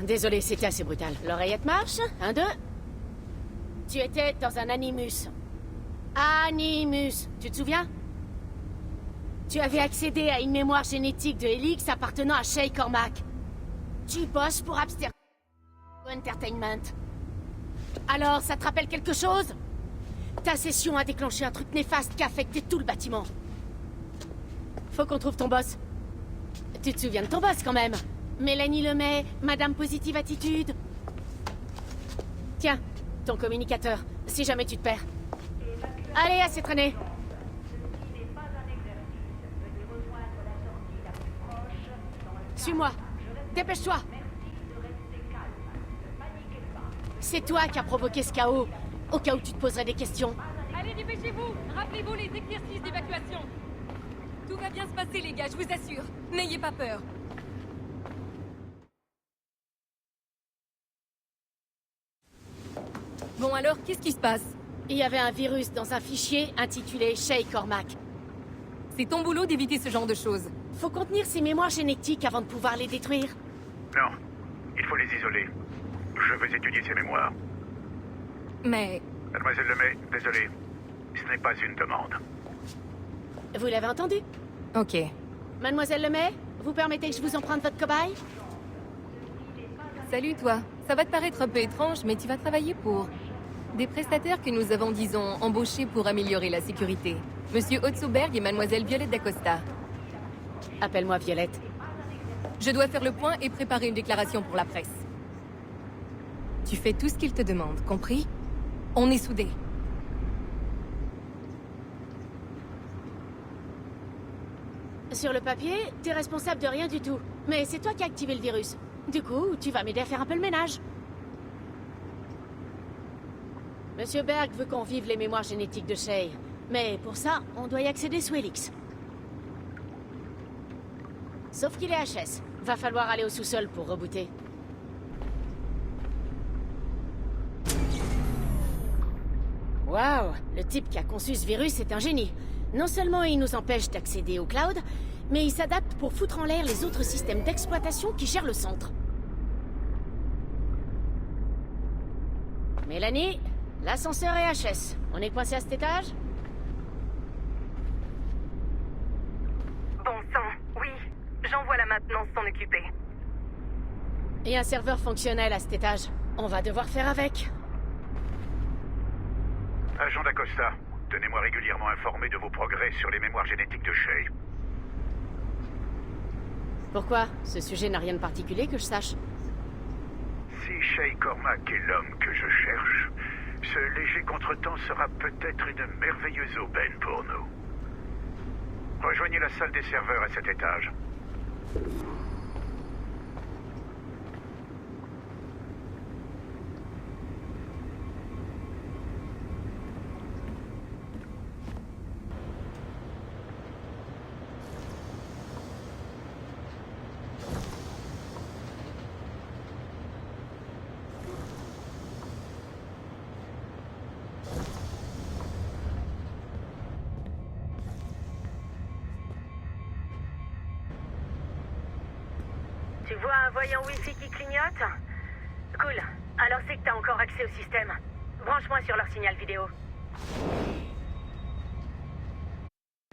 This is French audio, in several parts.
désolé, c'était assez brutal. L'oreillette marche. 1, 2. Tu étais dans un Animus. Animus, tu te souviens? Tu avais accédé à une mémoire génétique de Helix appartenant à Shay Cormac. Tu bosses pour Abster Entertainment. Alors, ça te rappelle quelque chose? Ta session a déclenché un truc néfaste qui a affecté tout le bâtiment. Faut qu'on trouve ton boss. Tu te souviens de ton boss, quand même? Mélanie Lemay, Madame Positive Attitude. Tiens, ton communicateur, si jamais tu te perds. Allez, assez traîné. Suis-moi. Dépêche-toi. C'est toi qui as provoqué ce chaos, au cas où tu te poserais des questions. Allez, dépêchez-vous. Rappelez-vous les exercices d'évacuation. Tout va bien se passer, les gars, je vous assure. N'ayez pas peur. Bon alors, qu'est-ce qui se passe? Il y avait un virus dans un fichier intitulé Shay Cormac. C'est ton boulot d'éviter ce genre de choses. Faut contenir ces mémoires génétiques avant de pouvoir les détruire. Non, il faut les isoler. Je veux étudier ces mémoires. Mais... Mademoiselle Lemay, désolé. Ce n'est pas une demande. Vous l'avez entendu? Ok. Mademoiselle Lemay, vous permettez que je vous emprunte votre cobaye? Salut toi. Ça va te paraître un peu étrange, mais tu vas travailler pour... des prestataires que nous avons, disons, embauchés pour améliorer la sécurité. Monsieur Otsoberg et Mademoiselle Violette d'Acosta. Appelle-moi Violette. Je dois faire le point et préparer une déclaration pour la presse. Tu fais tout ce qu'il te demande, compris? On est soudés. Sur le papier, t'es responsable de rien du tout. Mais c'est toi qui as activé le virus. Du coup, tu vas m'aider à faire un peu le ménage. Monsieur Berg veut qu'on vive les mémoires génétiques de Shay. Mais pour ça, on doit y accéder sous Helix. Sauf qu'il est HS. Va falloir aller au sous-sol pour rebooter. Waouh! Le type qui a conçu ce virus est un génie. Non seulement il nous empêche d'accéder au cloud, mais il s'adapte pour foutre en l'air les autres systèmes d'exploitation qui gèrent le centre. Mélanie, l'ascenseur est HS. On est coincé à cet étage? Bon sang, oui. J'envoie la maintenance s'en occuper. Il y a un serveur fonctionnel à cet étage. On va devoir faire avec. Agent d'Acosta, tenez-moi régulièrement informé de vos progrès sur les mémoires génétiques de Shay. Pourquoi? Ce sujet n'a rien de particulier que je sache. Si Shay Cormac est l'homme que je cherche, ce léger contretemps sera peut-être une merveilleuse aubaine pour nous. Rejoignez la salle des serveurs à cet étage. Tu vois un voyant Wi-Fi qui clignote? Cool. Alors c'est que t'as encore accès au système. Branche-moi sur leur signal vidéo.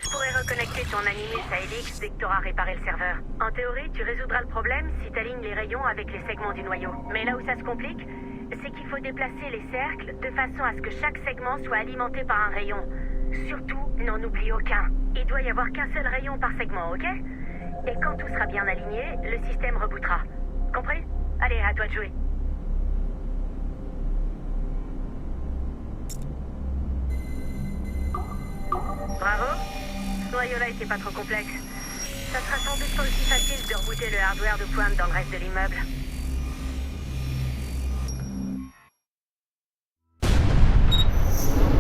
Je pourrais reconnecter ton Animus à Helix dès que t'auras réparé le serveur. En théorie, tu résoudras le problème si t'alignes les rayons avec les segments du noyau. Mais là où ça se complique, c'est qu'il faut déplacer les cercles de façon à ce que chaque segment soit alimenté par un rayon. Surtout, n'en oublie aucun. Il doit y avoir qu'un seul rayon par segment, ok? Et quand tout sera bien aligné, le système rebootera. Compris? Allez, à toi de jouer. Bravo. Ce noyau-là était pas trop complexe. Ça sera sans doute pas aussi facile de rebooter le hardware de pointe dans le reste de l'immeuble.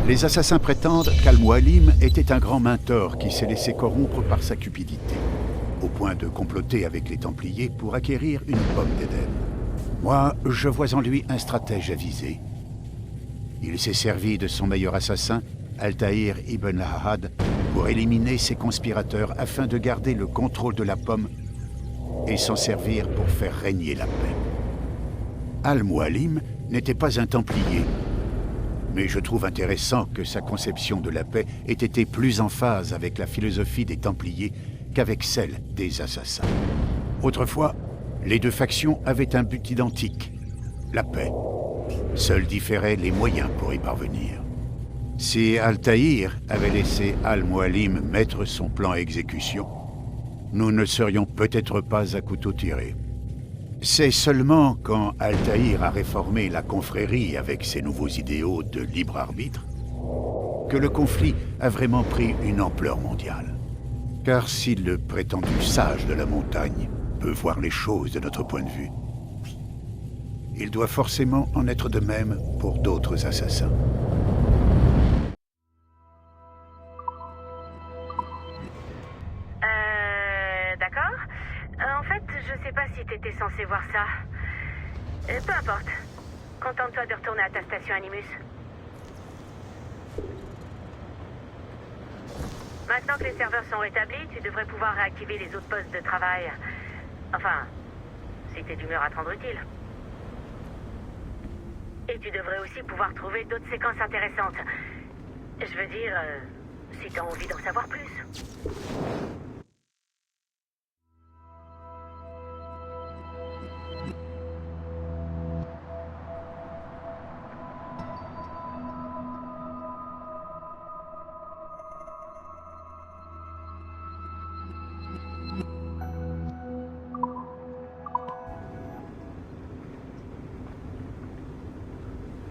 Les assassins prétendent qu'Al-Mualim était un grand mentor qui s'est laissé corrompre par sa cupidité, au point de comploter avec les Templiers pour acquérir une pomme d'Éden. Moi, je vois en lui un stratège avisé. Il s'est servi de son meilleur assassin, Altaïr ibn Lahad, pour éliminer ses conspirateurs afin de garder le contrôle de la pomme et s'en servir pour faire régner la paix. Al-Mualim n'était pas un Templier. Mais je trouve intéressant que sa conception de la paix ait été plus en phase avec la philosophie des Templiers qu'avec celle des Assassins. Autrefois, les deux factions avaient un but identique, la paix. Seuls différaient les moyens pour y parvenir. Si Altaïr avait laissé Al-Mualim mettre son plan à exécution, nous ne serions peut-être pas à couteau tiré. C'est seulement quand Altaïr a réformé la confrérie avec ses nouveaux idéaux de libre arbitre que le conflit a vraiment pris une ampleur mondiale. Car si le prétendu sage de la montagne peut voir les choses de notre point de vue, il doit forcément en être de même pour d'autres assassins. D'accord. En fait, je sais pas si t'étais censé voir ça. Peu importe. Contente-toi de retourner à ta station Animus. Maintenant que les serveurs sont rétablis, tu devrais pouvoir réactiver les autres postes de travail. Enfin, si t'es d'humeur à te rendre utile. Et tu devrais aussi pouvoir trouver d'autres séquences intéressantes. Je veux dire, si t'as envie d'en savoir plus.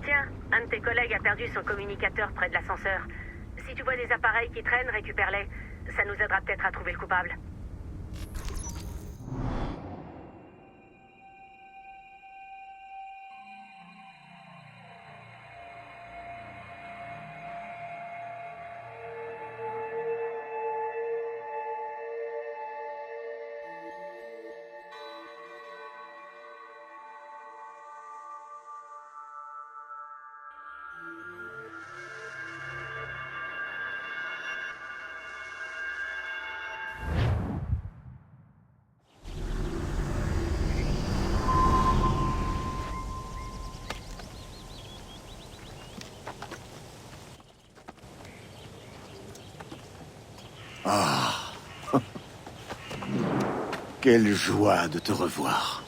Tiens, un de tes collègues a perdu son communicateur près de l'ascenseur. Si tu vois des appareils qui traînent, récupère-les. Ça nous aidera peut-être à trouver le coupable. Quelle joie de te revoir.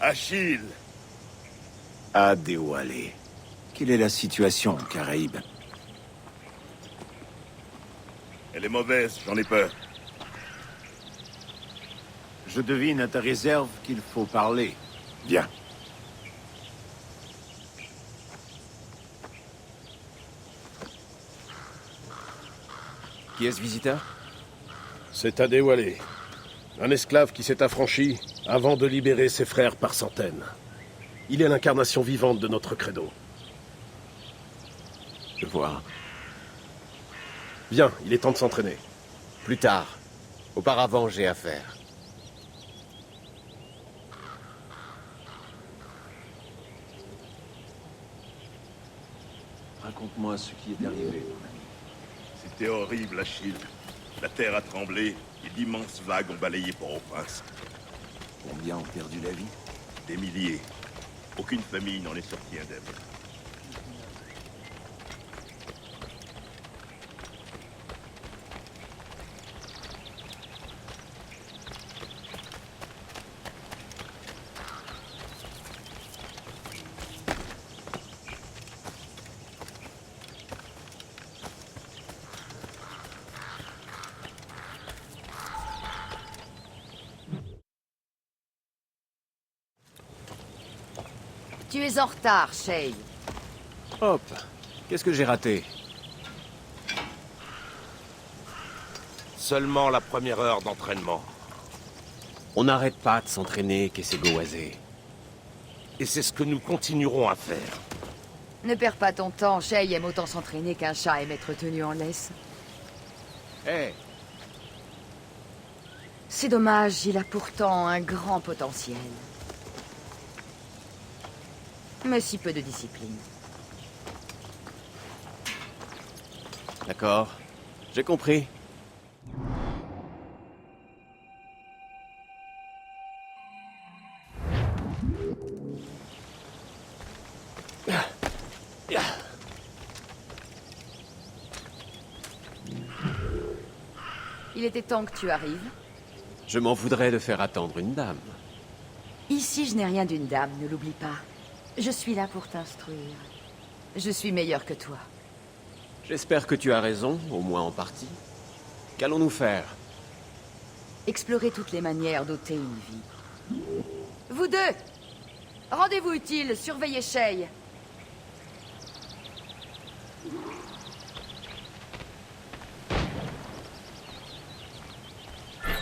Achille! Adéwalé. Quelle est la situation aux Caraïbes? Elle est mauvaise, j'en ai peur. Je devine à ta réserve qu'il faut parler. Viens. Qui est ce visiteur? C'est Adéwalé. Un esclave qui s'est affranchi avant de libérer ses frères par centaines. Il est l'incarnation vivante de notre credo. Je vois. Viens, il est temps de s'entraîner. Plus tard. Auparavant, j'ai affaire. Raconte-moi ce qui est arrivé, mon ami. C'était horrible, Achille. La terre a tremblé et d'immenses vagues ont balayé Port-au-Prince. Combien ont perdu la vie? Des milliers. Aucune famille n'en est sortie indemne. Tu es en retard, Shay. Hop. Qu'est-ce que j'ai raté? Seulement la première heure d'entraînement. On n'arrête pas de s'entraîner, Kessegoazé. Et c'est ce que nous continuerons à faire. Ne perds pas ton temps, Shay aime autant s'entraîner qu'un chat aime être tenu en laisse. Hé, C'est dommage, il a pourtant un grand potentiel. Mais si peu de discipline. D'accord. J'ai compris. Il était temps que tu arrives. Je m'en voudrais de faire attendre une dame. Ici, je n'ai rien d'une dame, ne l'oublie pas. Je suis là pour t'instruire. Je suis meilleur que toi. J'espère que tu as raison, au moins en partie. Qu'allons-nous faire? Explorer toutes les manières d'ôter une vie. Vous deux! Rendez-vous utile, surveillez Shay.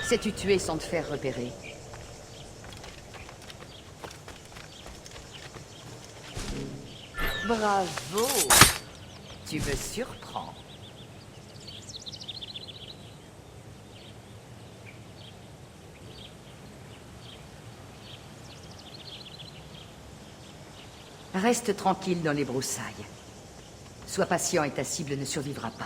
Sais-tu tuer sans te faire repérer? Bravo! Tu me surprends. Reste tranquille dans les broussailles. Sois patient et ta cible ne survivra pas.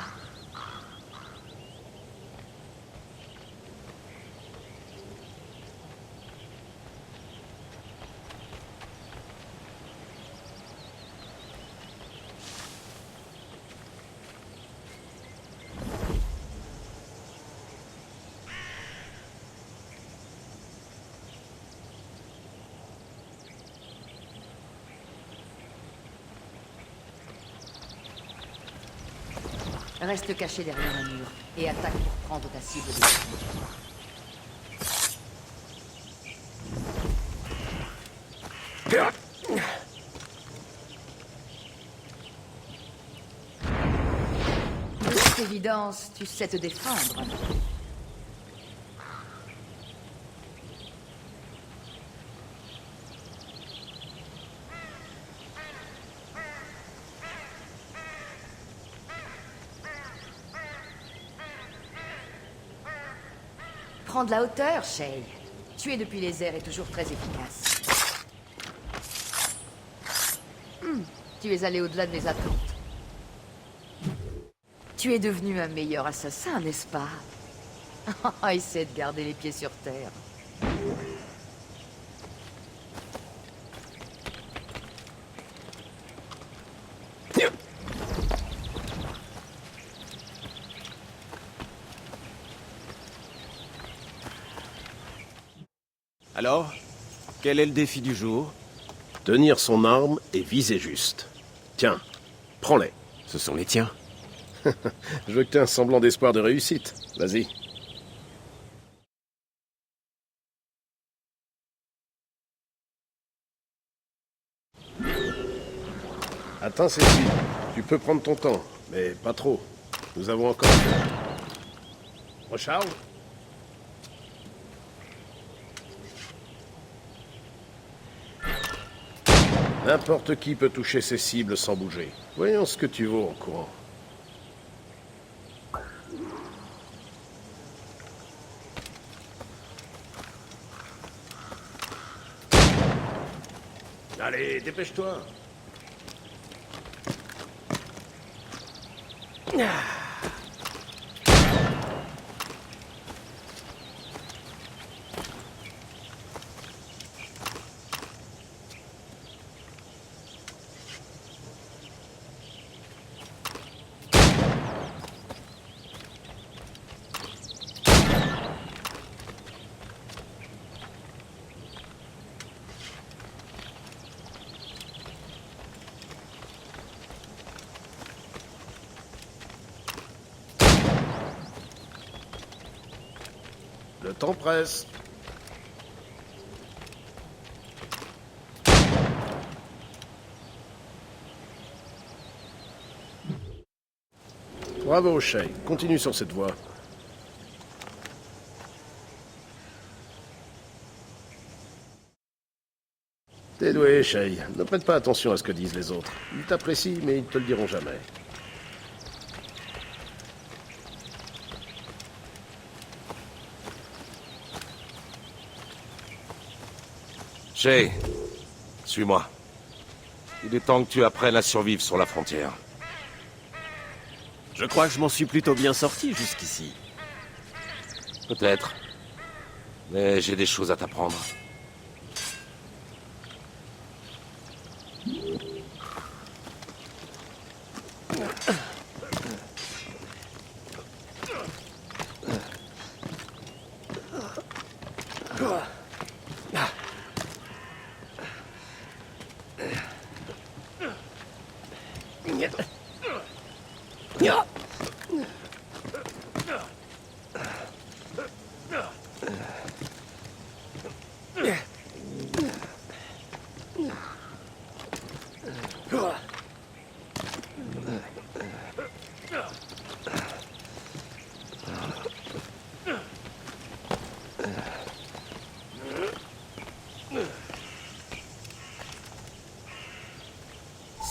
Reste caché derrière un mur et attaque pour prendre ta cible de de toute évidence, tu sais te défendre. Prends de la hauteur, Shay. Tuer depuis les airs est toujours très efficace. Tu es allé au-delà de mes attentes. Tu es devenu un meilleur assassin, n'est-ce pas? Essaie de garder les pieds sur terre. Alors, quel est le défi du jour? Tenir son arme et viser juste. Tiens, prends-les. Ce sont les tiens. Je veux que tu aies un semblant d'espoir de réussite. Vas-y. Attends, Cécile. Tu peux prendre ton temps, mais pas trop. Nous avons encore... Recharge. N'importe qui peut toucher ses cibles sans bouger. Voyons ce que tu vaux en courant. Allez, dépêche-toi. Le temps presse. Bravo, Shay. Continue sur cette voie. T'es doué, Shay. Ne prête pas attention à ce que disent les autres. Ils t'apprécient, mais ils ne te le diront jamais. Shay, suis-moi. Il est temps que tu apprennes à survivre sur la frontière. Je crois que je m'en suis plutôt bien sorti jusqu'ici. Peut-être. Mais j'ai des choses à t'apprendre.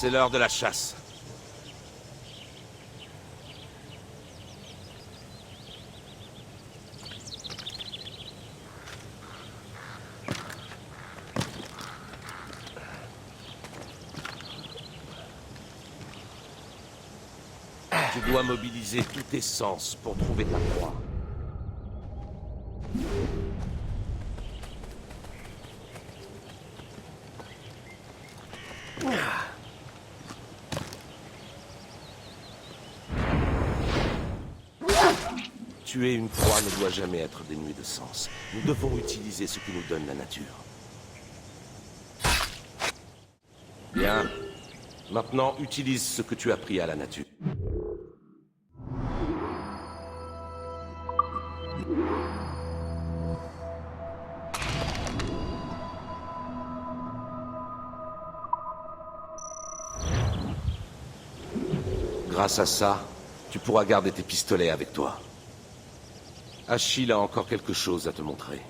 C'est l'heure de la chasse. Tu dois mobiliser tous tes sens pour trouver ta proie. Tuer une proie ne doit jamais être dénué de sens. Nous devons utiliser ce que nous donne la nature. Bien. Maintenant, utilise ce que tu as appris à la nature. Grâce à ça, tu pourras garder tes pistolets avec toi. Achille a encore quelque chose à te montrer.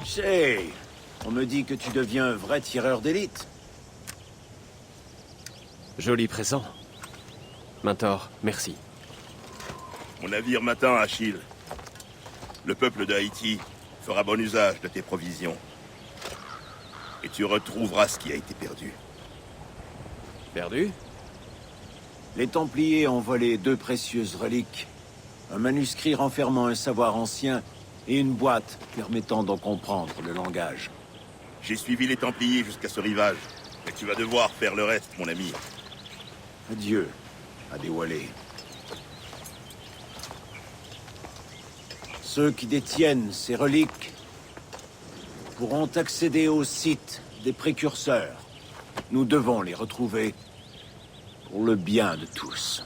Shay, on me dit que tu deviens un vrai tireur d'élite. Joli présent. Mentor, merci. Mon navire m'attend, Achille. Le peuple de Haïti fera bon usage de tes provisions. Et tu retrouveras ce qui a été perdu. Perdu? Les Templiers ont volé 2 précieuses reliques. Un manuscrit renfermant un savoir ancien et une boîte permettant d'en comprendre le langage. J'ai suivi les Templiers jusqu'à ce rivage. Mais tu vas devoir faire le reste, mon ami. Adieu, Adéwalé. Ceux qui détiennent ces reliques pourront accéder au site des précurseurs. Nous devons les retrouver pour le bien de tous.